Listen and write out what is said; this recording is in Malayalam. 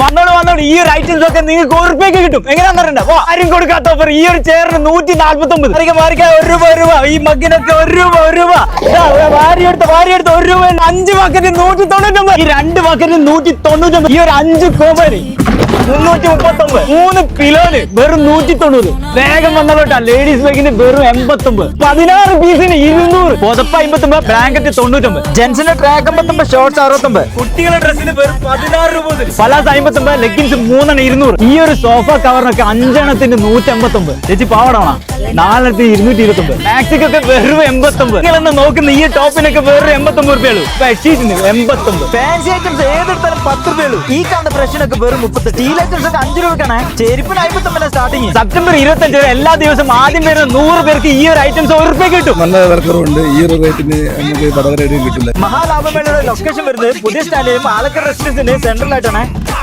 വന്നോട് ഈ ഒരു ഐറ്റംസ് ഒക്കെ നിങ്ങൾക്ക് ₹1 കിട്ടും. എങ്ങനെയാണെന്നറിയണ്ട, ആരും കൊടുക്കാത്ത ഓഫർ. ഈ ഒരു ചെയറിന് 149. മാറിക്കാൻ ₹1. ഈ മഗ്ഗിനൊക്കെ ₹1. വാരിയെടുത്ത് ₹1. 5 ബക്കറ്റ് 199. ഈ 2 ബക്കറ്റ് 199. ഈ ഒരു 5 കോമന് 339. 3 കിലോന് വെറും 190. വേഗം വന്നോട്ടാ. ലേഡീസ് ബാഗിന് വെറും 89. 16 പീസിന് 200. പുതപ്പ് 59, ബ്ലാങ്കറ്റ് 99, ജെന്റ്സിന്റെ ട്രാക്ക് 59, ഷോർട്സ് 69. കുട്ടികളുടെ ഡ്രസ്സിന് വെറും ₹16. Palais 59, leggings 3 200. ഈ ഒരു സോഫ കവറിനൊക്കെ 5 എണ്ണത്തിന് 189. ചേച്ചി പാവടാണോ? 4 229. മാക്സിക്കൊക്കെ വെറും 89. നിങ്ങളെന്ന് നോക്കുന്ന ഈ ടോപ്പിനൊക്കെ വെറും ₹89. ബെഡ്ഷീറ്റിന് 89. ഫാൻസി ഐറ്റംസ് ഏതെടുത്താലും ₹10. ഈ കാണുന്ന ബ്രഷിനൊക്കെ വെറും 30. സ്റ്റീൽ ഐറ്റംസ് ഒക്കെ ₹5. ചെരുപ്പിന് 59 സ്റ്റാർട്ടിങ്. സെപ്റ്റംബർ 25 വരെ എല്ലാ ദിവസവും ആദ്യം വരുന്ന 100 പേർക്ക് ഈ ഒരു ഐറ്റംസ് ₹1 കിട്ടും. നല്ല വിലക്കുറവുണ്ട്. ഈ ഒരു റേറ്റിന് നമുക്ക് വടകരയിലും കിട്ടില്ല. മഹാലാഭമേളയുടെ ലൊക്കേഷൻ വരുന്നത് പുതിയ സ്റ്റാൻഡിലും പാലക്കാട് റെസിഡൻസിന്റെ സെൻട്രൽ ആയിട്ടാണ്.